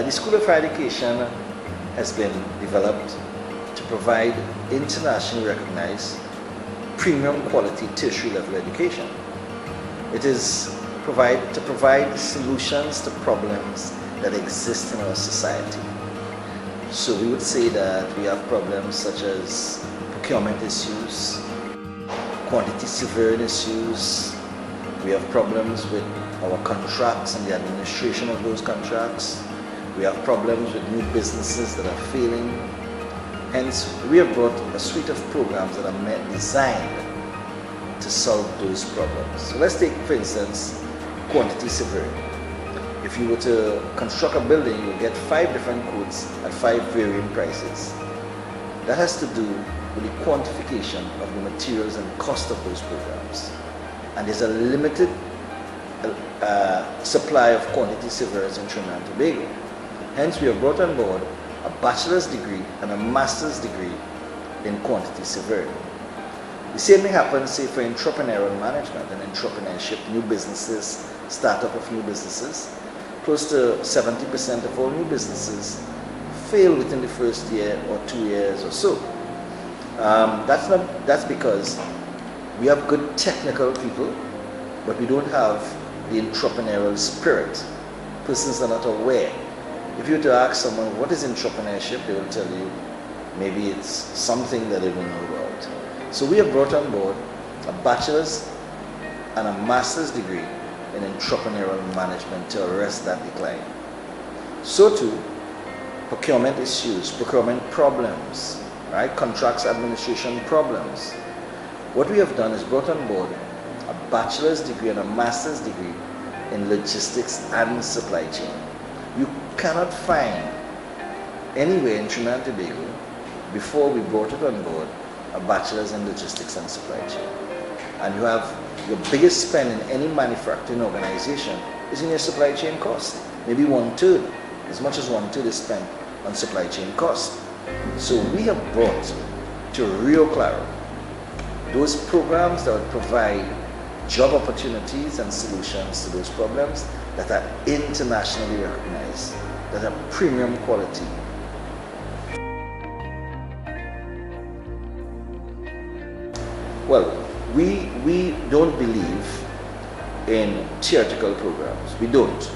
The School of Higher Education has been developed to provide internationally recognized premium quality tertiary level education. It is to provide solutions to problems that exist in our society. So we would say that we have problems such as procurement issues, quantity surveillance issues. We have problems with our contracts and the administration of those contracts. We have problems with new businesses that are failing. Hence, we have brought a suite of programs that are designed to solve those problems. So let's take, for instance, quantity surveying. If you were to construct a building, you'll get 5 different quotes at 5 varying prices. That has to do with the quantification of the materials and cost of those programs. And there's a limited supply of quantity surveyors in Trinidad and Tobago. Hence, we have brought on board a bachelor's degree and a master's degree in quantity surveying. The same thing happens, say, for entrepreneurial management and entrepreneurship, new businesses, startup of new businesses. Close to 70% of all new businesses fail within the first year or 2 years or so. That's because we have good technical people, but we don't have the entrepreneurial spirit. Persons are not aware. If you were to ask someone what is entrepreneurship, they will tell you maybe it's something that they don't know about. So we have brought on board a bachelor's and a master's degree in entrepreneurial management to arrest that decline. So too, procurement issues, procurement problems, right? Contracts administration problems. What we have done is brought on board a bachelor's degree and a master's degree in logistics and supply chain. You cannot find anywhere in Trinidad and Tobago, before we brought it on board, a bachelor's in logistics and supply chain. And you have your biggest spend in any manufacturing organization is in your supply chain cost. Maybe 1/3, as much as 1/3 is spent on supply chain cost. So we have brought to Rio Claro those programs that would provide job opportunities and solutions to those problems that are internationally recognized, that are premium quality. Well, we don't believe in theoretical programs. We don't.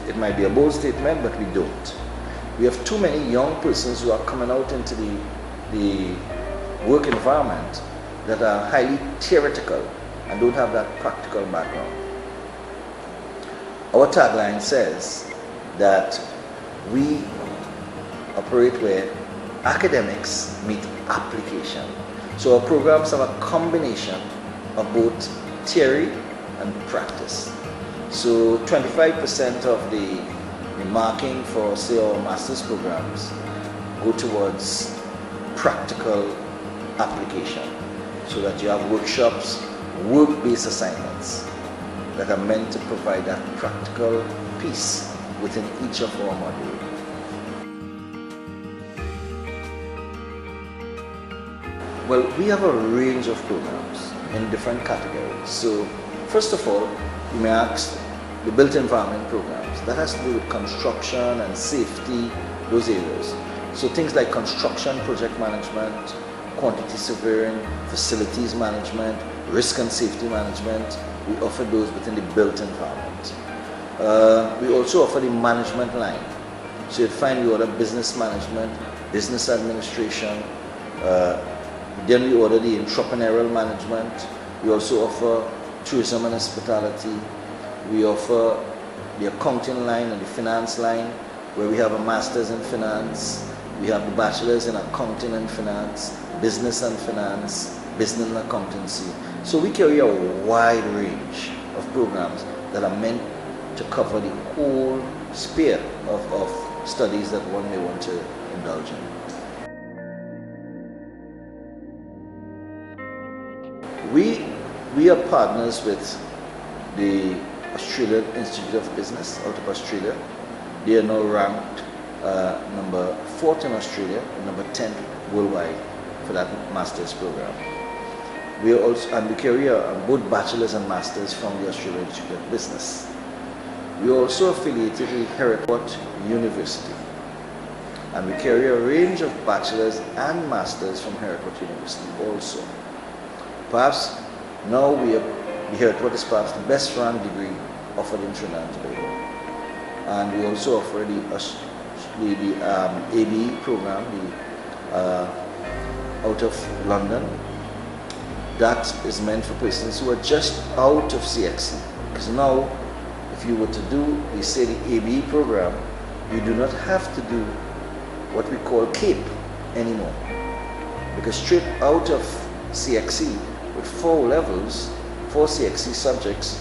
It might be a bold statement, but we don't. We have too many young persons who are coming out into the work environment that are highly theoretical and don't have that practical background. Our tagline says that we operate where academics meet application. So our programs have a combination of both theory and practice. So 25% of the marking for, say, our master's programs go towards practical application, so that you have workshops, work-based assignments that are meant to provide that practical piece within each of our modules. Well, we have a range of programs in different categories. So, first of all, you may ask the built environment programs. That has to do with construction and safety, those areas. So things like construction project management, quantity surveying, facilities management, risk and safety management, we offer those within the built environment. We also offer the management line. So you'd find we order business management, business administration, then we order the entrepreneurial management. We also offer tourism and hospitality. We offer the accounting line and the finance line, where we have a master's in finance. We have the bachelor's in accounting and finance, business and finance, business and accountancy. So we carry a wide range of programs that are meant to cover the whole sphere of studies that one may want to indulge in. We are partners with the Australian Institute of Business out of Australia. They are now ranked number 4th in Australia and number 10th worldwide for that master's program. We are also, and we carry both bachelor's and masters from the Australian Institute of Business. We are also affiliated with Hereford University, and we carry a range of bachelor's and master's from Hereford University also. Perhaps now the Hereford is perhaps the best ranked degree offered in Trinidad and Tobago. And we also offer the ABE program out of London. That is meant for persons who are just out of CXC. Because now, if you were to do, say, the ABE program, you do not have to do what we call CAPE anymore. Because straight out of CXC, with 4 levels, 4 CXC subjects,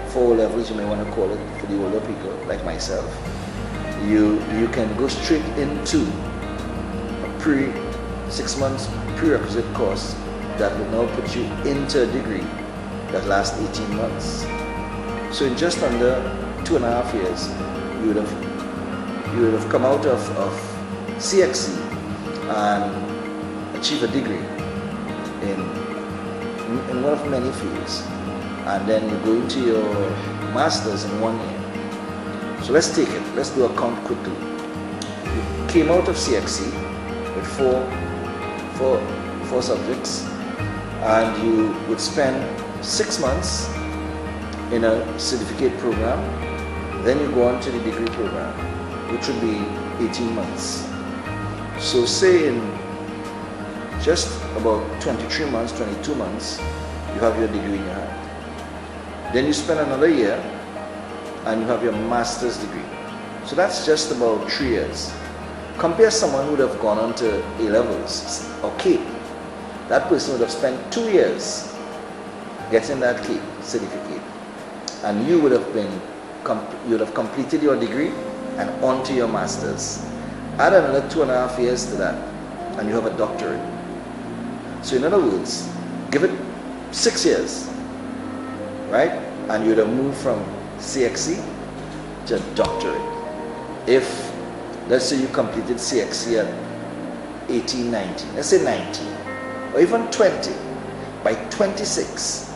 4 levels you may want to call it for the older people like myself, you can go straight into a 6 months prerequisite course that will now put you into a degree that lasts 18 months. So in just under 2.5 years, you would have come out of CXC and achieve a degree in one of many fields, and then you go into your master's in 1 year. So let's take it. Let's do a count quickly. You came out of CXC with four subjects, and you would spend 6 months in a certificate program. Then you go on to the degree program, which would be 18 months. So say in just about 23 months, 22 months, you have your degree in your hand. Then you spend another year and you have your master's degree. So that's just about 3 years. Compare someone who would have gone on to A-levels or CAPE. That person would have spent 2 years getting that CAPE certificate. And you would have completed your degree and on to your master's. Add another 2.5 years to that and you have a doctorate. So in other words, give it 6 years, right? And you would have moved from CXC to doctorate. If, let's say you completed CXC at 18, 19, let's say 19, or even 20, by 26,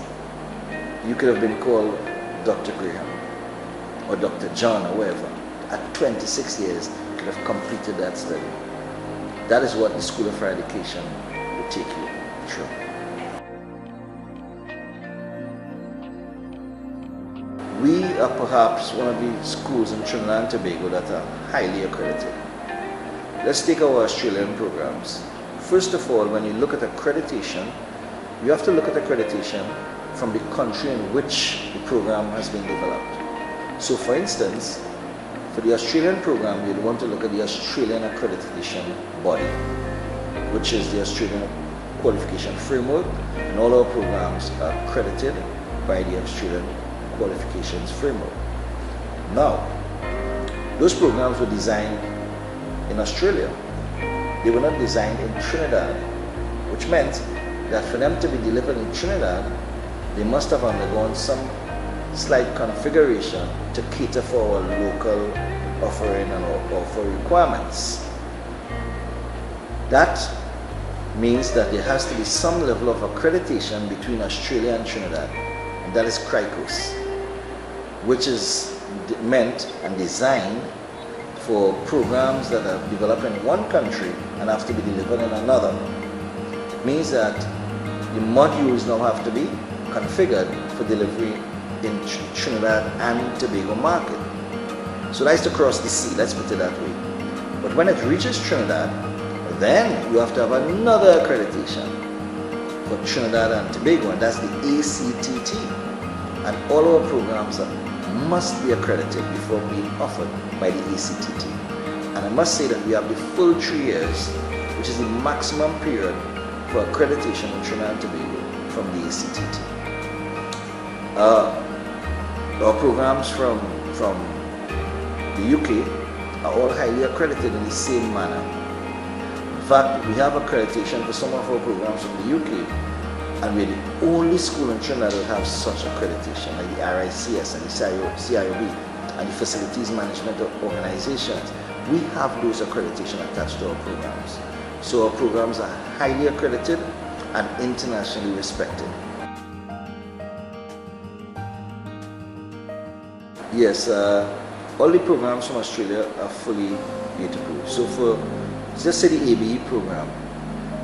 you could have been called Dr. Graham or Dr. John or whatever. At 26 years, you could have completed that study. That is what the School of Higher Education will take you through. We are perhaps one of the schools in Trinidad and Tobago that are highly accredited. Let's take our Australian programs. First of all, when you look at accreditation, you have to look at accreditation from the country in which the program has been developed. So for instance, for the Australian program, you'd want to look at the Australian accreditation body, which is the Australian Qualification Framework, and all our programs are accredited by the Australian Qualifications Framework. Now, those programs were designed in Australia. They were not designed in Trinidad, which meant that for them to be delivered in Trinidad, they must have undergone some slight configuration to cater for our local offering and offer requirements. That means that there has to be some level of accreditation between Australia and Trinidad, and that is CRICOS, which is meant and designed for programs that are developed in one country and have to be delivered in another. It means that the modules now have to be configured for delivery in Trinidad and Tobago market. So that's to cross the sea, let's put it that way. But when it reaches Trinidad, then you have to have another accreditation for Trinidad and Tobago, and that's the ACTT. And all our programs must be accredited before being offered by the ACTT. And I must say that we have the full 3 years, which is the maximum period for accreditation in Trinidad and Tobago from the ACTT. Our programs from the UK are all highly accredited in the same manner. In fact, we have accreditation for some of our programs from the UK, and we're the only school in Trinidad that have such accreditation, like the RICS and the CIOB and the Facilities Management Organizations. We have those accreditation attached to our programs. So our programs are highly accredited and internationally respected. Yes, all the programs from Australia are fully gate approved. So for, just say the ABE program,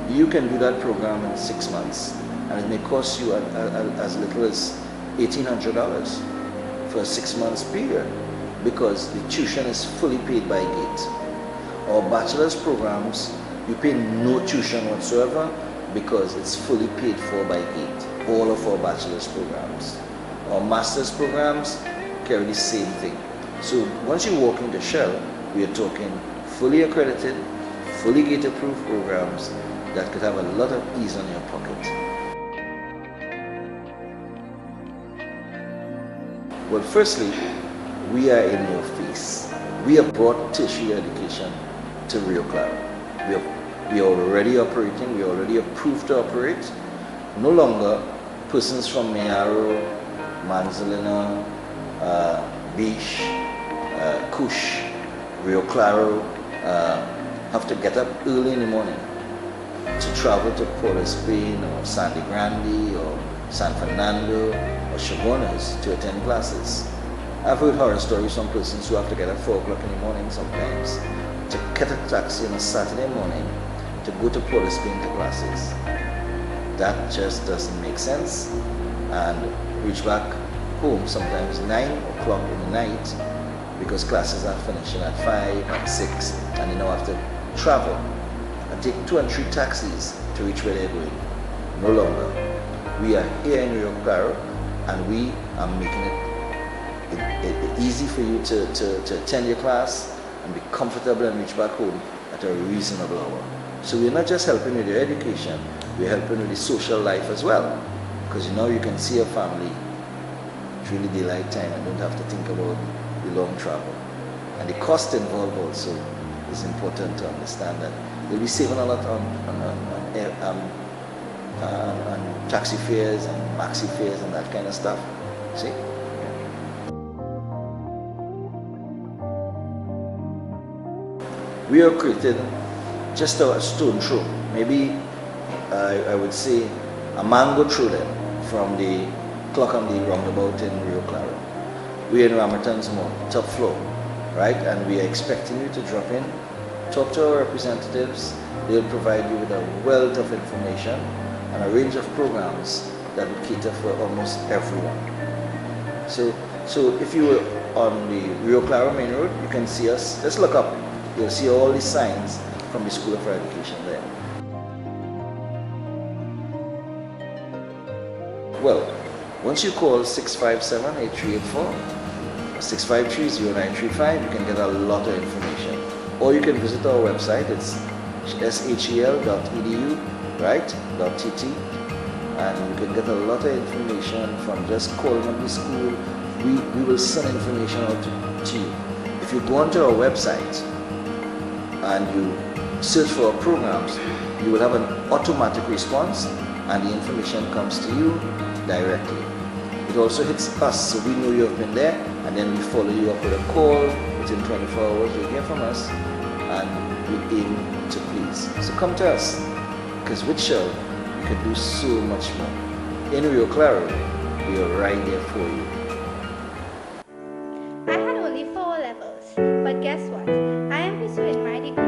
you can do that program in 6 months, and it may cost you as little as $1,800 for a 6 months period, because the tuition is fully paid by gate. Our bachelor's programs, you pay no tuition whatsoever because it's fully paid for by gate. All of our bachelor's programs. Our master's programs carry the same thing. So once you walk into Shell, we are talking fully accredited, fully gate approved programs that could have a lot of ease on your pocket. Well, firstly, we are in your face. We have brought tertiary education to Rio Claro. We are already operating, we are already approved to operate. No longer persons from Mayaro, Manzanillo, Beach, Kush, Rio Claro have to get up early in the morning to travel to Port of Spain or Sandy Grande or San Fernando or Chabonas to attend classes. I've heard horror stories from persons who have to get up 4 o'clock in the morning sometimes to get a taxi on a Saturday morning to go to Port of Spain to classes. That just doesn't make sense, and reach back home sometimes 9 o'clock in the night because classes are finishing at 5 and 6, and they now have to travel and take 2 and 3 taxis to reach where they're going. No longer. We are here in Rio Claro, and we are making it easy for you to attend your class and be comfortable and reach back home at a reasonable hour. So we're not just helping with your education, we're helping with the social life as well, because you can see your family during the daylight time and don't have to think about the long travel. And the cost involved also is important to understand that you'll be saving a lot on taxi fares and maxi fares and that kind of stuff. See? We are created just a stone throw, maybe I would say a mango throw then from the clock on the roundabout in Rio Claro. We are in Ramerton's Mall, top floor, right? And we are expecting you to drop in, talk to our representatives. They'll provide you with a wealth of information and a range of programs that will cater for almost everyone. So if you were on the Rio Claro main road, you can see us. Just look up. You'll see all the signs from the School of Higher Education there. Well, once you call 657-8384 or 653-0935, you can get a lot of information. Or you can visit our website. It's shel.edu, right? .tt, and you can get a lot of information from just calling up the school. We will send information out to you. If you go onto our website and you search for our programs, you will have an automatic response and the information comes to you directly. It also hits us, so we know you have been there, and then we follow you up with a call. Within 24 hours you'll hear from us, and we aim to please. So come to us, because with Shell you can do so much more. In Rio Claro, we are right there for you. I had only 4 levels, but guess what? I am pursuing my degree